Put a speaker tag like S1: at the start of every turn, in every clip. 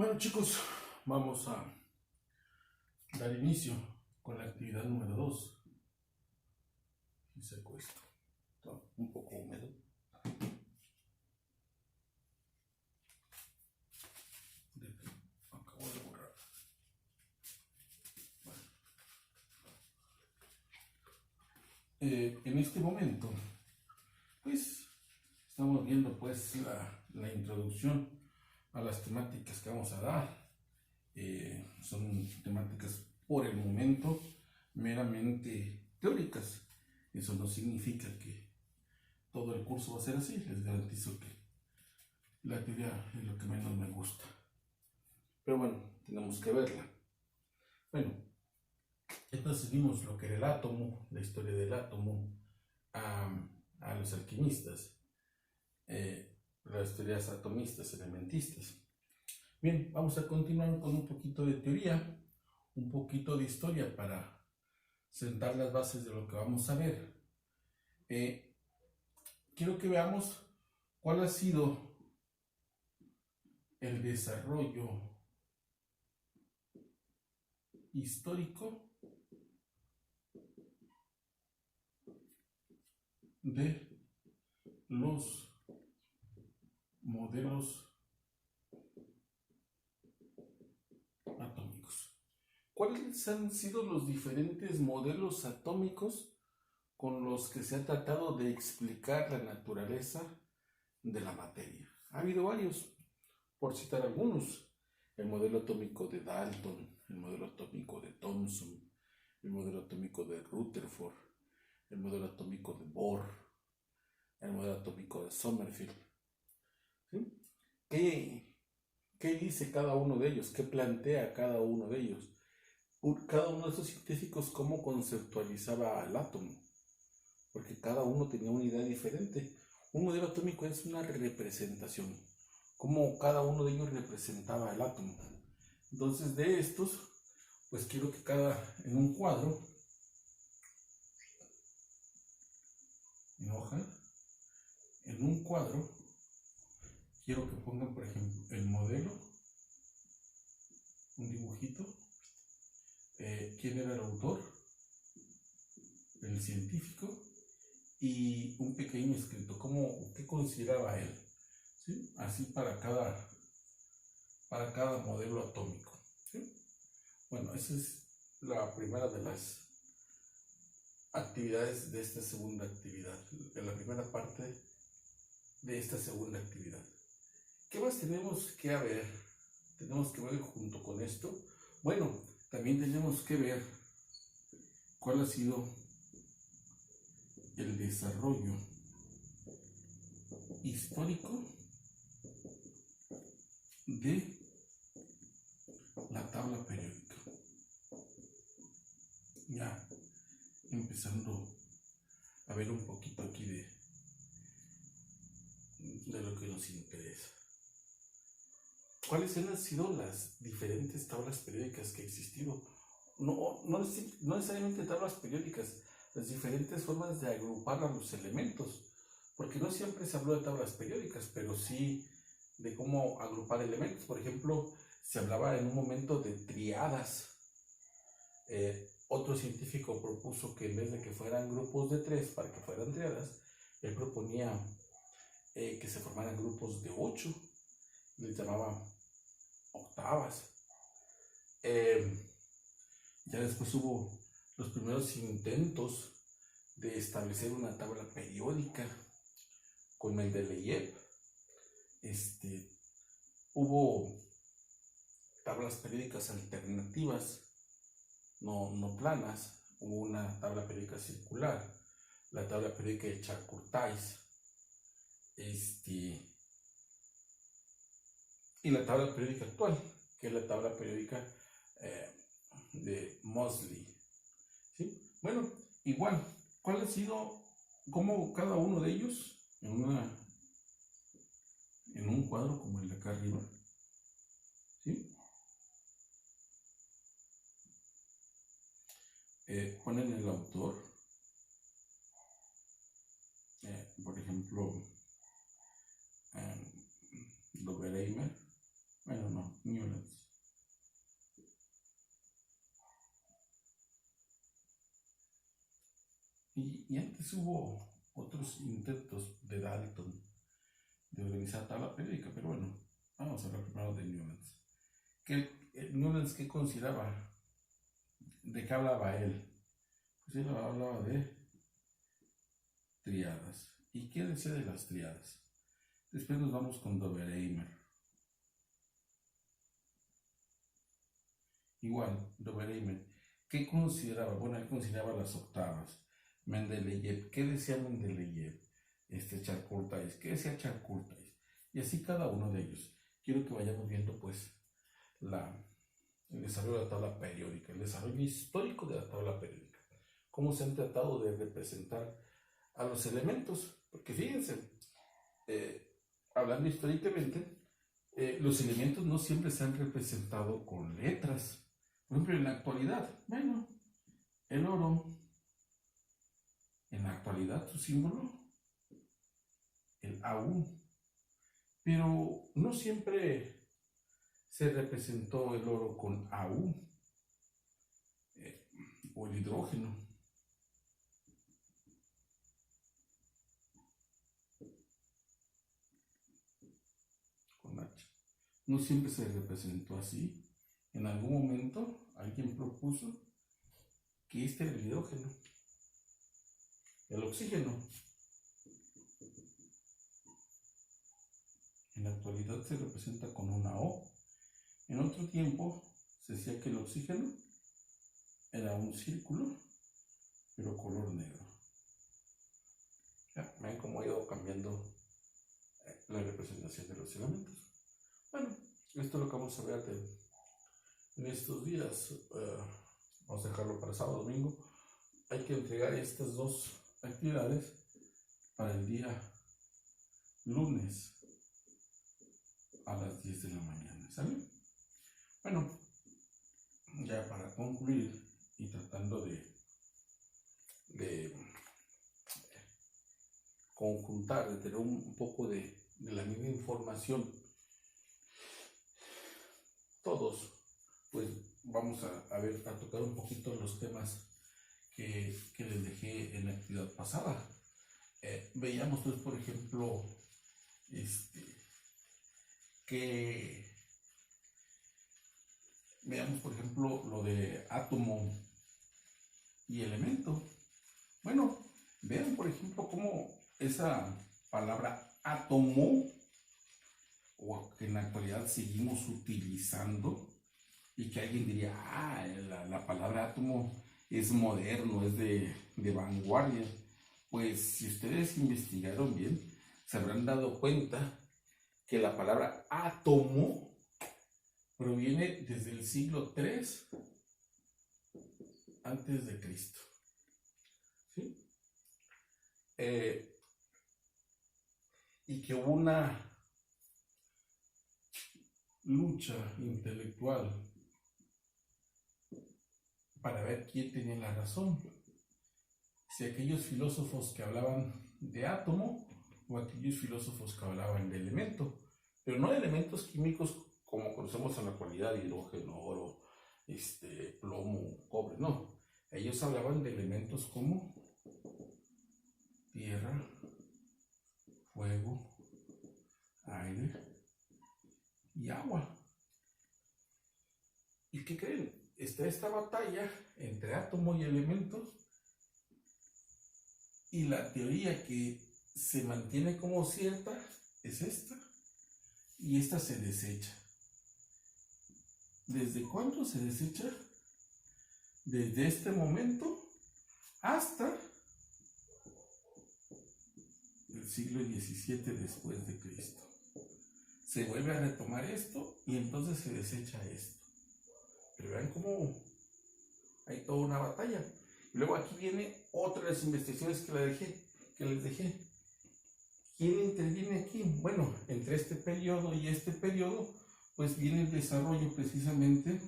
S1: Bueno chicos, vamos a dar inicio con la actividad número 2. Y seco esto, está un poco húmedo. Acabo de borrar. Bueno. En este momento, pues, estamos viendo pues la introducción a las temáticas que vamos a dar. Son temáticas por el momento meramente teóricas. Eso no significa que todo el curso va a ser así. Les garantizo que la teoría es lo que menos me gusta, pero bueno, tenemos que verla. Bueno, entonces vimos lo que era el átomo, la historia del átomo, a los alquimistas, las teorías atomistas, elementistas. Bien, vamos a continuar con un poquito de teoría, un poquito de historia para sentar las bases de lo que vamos a ver. Quiero que veamos cuál ha sido el desarrollo histórico de los modelos atómicos. ¿Cuáles han sido los diferentes modelos atómicos con los que se ha tratado de explicar la naturaleza de la materia? Ha habido varios, por citar algunos: el modelo atómico de Dalton, el modelo atómico de Thomson, el modelo atómico de Rutherford, el modelo atómico de Bohr, el modelo atómico de Sommerfeld. ¿Sí? ¿Qué dice cada uno de ellos? ¿Qué plantea cada uno de ellos? Cada uno de esos científicos, ¿cómo conceptualizaba el átomo? Porque cada uno tenía una idea diferente. Un modelo atómico es una representación, cómo cada uno de ellos representaba el átomo. Entonces, de estos, pues quiero que en un cuadro, en un cuadro, quiero que pongan, por ejemplo, el modelo, un dibujito, quién era el autor, el científico, y un pequeño escrito, qué consideraba él, ¿sí? Así para cada modelo atómico, ¿sí? Bueno, esa es la primera de las actividades de esta segunda actividad, en la primera parte de esta segunda actividad. ¿Qué más tenemos que ver? Tenemos que ver junto con esto. Bueno, también tenemos que ver cuál ha sido el desarrollo histórico de la tabla periódica. Ya empezando a ver un poquito aquí de lo que nos interesa. ¿Cuáles han sido las diferentes tablas periódicas que han existido? No necesariamente tablas periódicas, las diferentes formas de agrupar a los elementos, porque no siempre se habló de tablas periódicas, pero sí de cómo agrupar elementos. Por ejemplo, se hablaba en un momento de triadas. Otro científico propuso que en vez de que fueran grupos de 3 para que fueran triadas, él proponía que se formaran grupos de 8, les llamaba octavas. Ya después hubo los primeros intentos de establecer una tabla periódica con Mendeleev. Hubo tablas periódicas alternativas, no planas. Hubo una tabla periódica circular, la tabla periódica de Charles-Curtis, y la tabla periódica actual, que es la tabla periódica de Moseley. ¿Sí? Bueno, igual, ¿cuál ha sido, cómo cada uno de ellos, en un cuadro como el de acá arriba, ¿sí? Ponen el autor, por ejemplo, Dobereimer, bueno, no, Newland, Y antes hubo otros intentos de Dalton de organizar tabla periódica, pero bueno, vamos a hablar primero de Newlands. Newlands, ¿qué consideraba? ¿De qué hablaba él? Pues él hablaba de triadas. ¿Y qué decía de las triadas? Después nos vamos con Dobereimer. Igual, Dobereimer, ¿qué consideraba? Bueno, él consideraba las octavas. Mendeleev, ¿qué decía Mendeleev? Charcot-Taze, ¿qué decía Charcot-Taze? Y así cada uno de ellos. Quiero que vayamos viendo pues el desarrollo de la tabla periódica, el desarrollo histórico de la tabla periódica, cómo se han tratado de representar a los elementos, porque fíjense, hablando históricamente, los elementos no siempre se han representado con letras. Por ejemplo, en la actualidad, bueno, el oro, en la actualidad su símbolo, el AU, pero no siempre se representó el oro con AU o el hidrógeno. Con H. No siempre se representó así. En algún momento alguien propuso que este era el hidrógeno, el oxígeno. En la actualidad se representa con una O. En otro tiempo se decía que el oxígeno era un círculo, pero color negro. Ya, ven cómo ha ido cambiando la representación de los elementos. Bueno, esto es lo que vamos a ver en estos días. Vamos a dejarlo para sábado, domingo. Hay que entregar estas dos actividades para el día lunes a las 10 de la mañana, ¿sale? Bueno, ya para concluir y tratando de conjuntar, de tener un poco de la misma información, todos, pues vamos a tocar un poquito los temas que les dejé en la actividad pasada. Veíamos pues, por ejemplo, lo de átomo y elemento. Bueno, vean por ejemplo cómo esa palabra átomo, o que en la actualidad seguimos utilizando, y que alguien diría, la palabra átomo es moderno, es de vanguardia. Pues si ustedes investigaron bien, se habrán dado cuenta que la palabra átomo proviene desde el siglo III antes de Cristo. ¿Sí? Y que hubo una lucha intelectual para ver quién tenía la razón, si aquellos filósofos que hablaban de átomo o aquellos filósofos que hablaban de elemento, pero no de elementos químicos como conocemos en la actualidad, hidrógeno, oro, plomo, cobre, no. Ellos hablaban de elementos como tierra, fuego, aire y agua. ¿Y qué creen? Está esta batalla entre átomo y elementos, y la teoría que se mantiene como cierta es esta, y esta se desecha. ¿Desde cuándo se desecha? Desde este momento hasta el siglo XVII después de Cristo. Se vuelve a retomar esto y entonces se desecha esto. Pero vean cómo hay toda una batalla. Y luego aquí viene otra de las investigaciones que les dejé. ¿Quién interviene aquí? Bueno, entre este periodo y este periodo, pues viene el desarrollo precisamente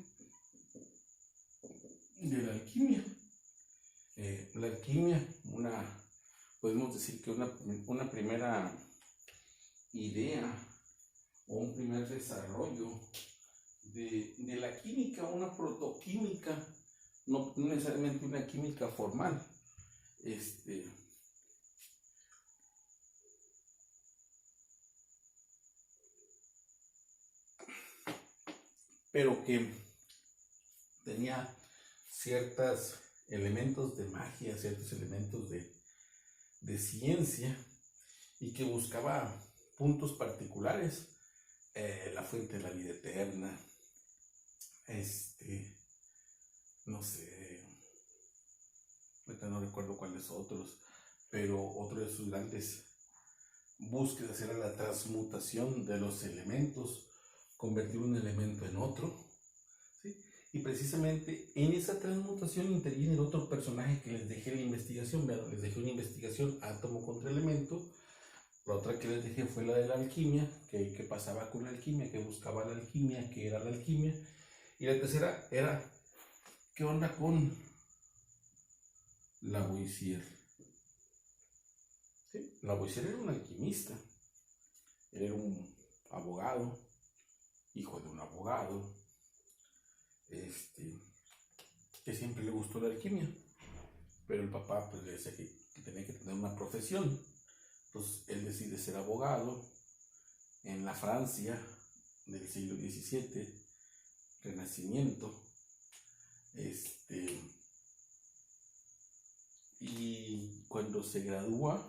S1: de la alquimia. La alquimia, podemos decir que una primera idea o un primer desarrollo de la química, una protoquímica, no necesariamente una química formal. este, pero que tenía ciertos elementos de magia, ciertos elementos de ciencia, y que buscaba puntos particulares, la fuente de la vida eterna, no sé, ahorita no recuerdo cuáles otros, pero otro de sus grandes búsquedas era la transmutación de los elementos, convertir un elemento en otro, ¿sí? Y precisamente en esa transmutación interviene el otro personaje que les dejé la investigación, ¿verdad? Les dejé una investigación átomo contra elemento. La otra que les dejé fue la de la alquimia, qué pasaba con la alquimia, qué buscaba la alquimia, qué era la alquimia. Y la tercera era, ¿qué onda con Lavoisier? ¿Sí? Lavoisier era un alquimista, era un abogado, hijo de un abogado, que siempre le gustó la alquimia, pero el papá pues le decía que tenía que tener una profesión. Entonces él decide ser abogado en la Francia del siglo XVII, Renacimiento, y cuando se gradúa,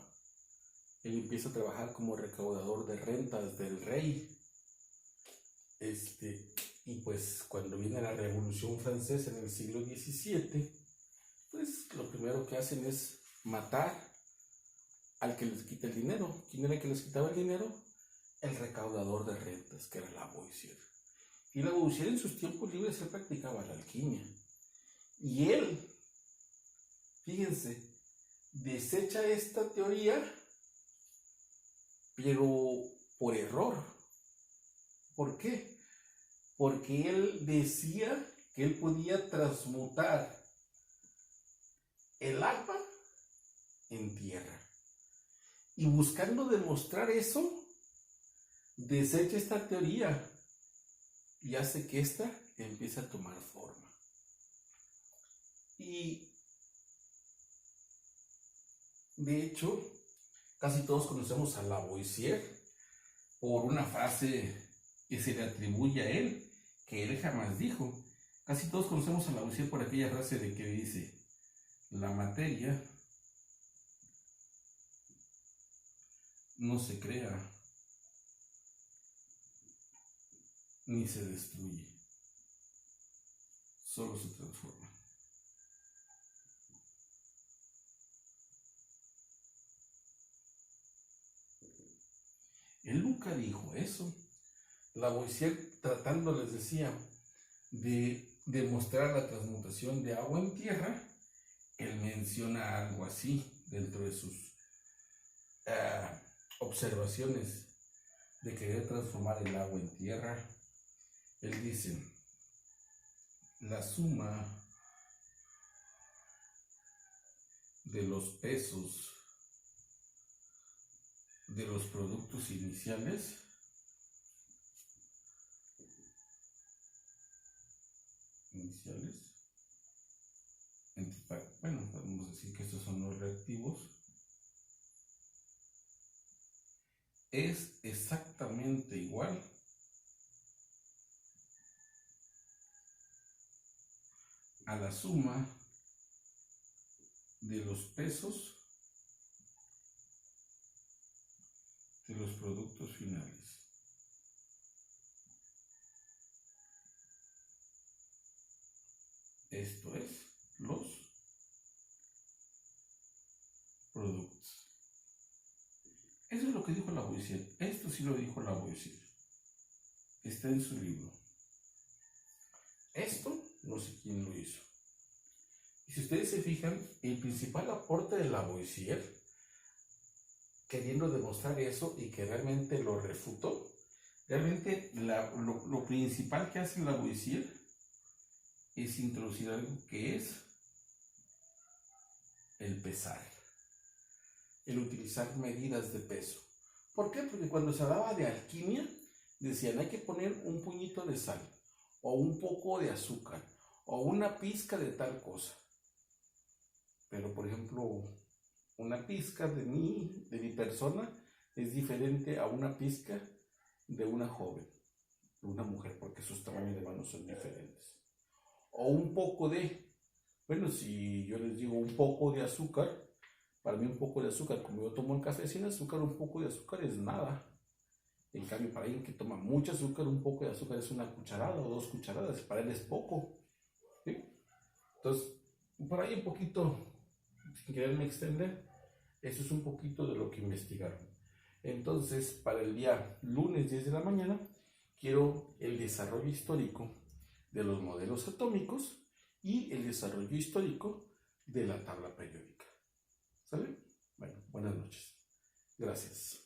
S1: él empieza a trabajar como recaudador de rentas del rey, y pues cuando viene la Revolución Francesa en el siglo XVII, pues lo primero que hacen es matar al que les quita el dinero. ¿Quién era el que les quitaba el dinero? El recaudador de rentas, que era Lavoisier. Y Lavoisier en sus tiempos libres él practicaba la alquimia. Y él, fíjense, desecha esta teoría, pero por error. ¿Por qué? Porque él decía que él podía transmutar el agua en tierra. Y buscando demostrar eso, desecha esta teoría y hace que ésta empiece a tomar forma. Y de hecho, casi todos conocemos a Lavoisier por una frase que se le atribuye a él, que él jamás dijo. Casi todos conocemos a Lavoisier por aquella frase de que dice: la materia no se crea ni se destruye, solo se transforma. Él nunca dijo eso. Lavoisier, tratando, les decía, de demostrar la transmutación de agua en tierra, él menciona algo así dentro de sus observaciones de querer transformar el agua en tierra. Él dice: la suma de los pesos de los productos iniciales bueno, podemos decir que estos son los reactivos, es exactamente igual a la suma de los pesos de los productos finales. Esto es, los productos. Eso es lo que dijo Lavoisier. Esto sí lo dijo Lavoisier. Está en su libro. Esto no sé quién lo hizo. Y si ustedes se fijan, el principal aporte de Lavoisier, queriendo demostrar eso y que realmente lo refutó, realmente lo principal que hace Lavoisier es introducir algo que es el pesar, el utilizar medidas de peso. ¿Por qué? Porque cuando se hablaba de alquimia, decían hay que poner un puñito de sal, o un poco de azúcar, o una pizca de tal cosa. Pero, por ejemplo, una pizca de mi persona es diferente a una pizca de una joven, de una mujer, porque sus tamaños de manos son diferentes. O un poco de, bueno, si yo les digo un poco de azúcar, para mí un poco de azúcar, como yo tomo el café sin azúcar, un poco de azúcar es nada. En cambio, para alguien que toma mucho azúcar, un poco de azúcar es una cucharada o 2 cucharadas, para él es poco. ¿Sí? Entonces, por ahí un poquito, sin quererme extender, eso es un poquito de lo que investigaron. Entonces, para el día lunes 10 de la mañana, quiero el desarrollo histórico de los modelos atómicos y el desarrollo histórico de la tabla periódica. ¿Sale? Bueno, buenas noches. Gracias.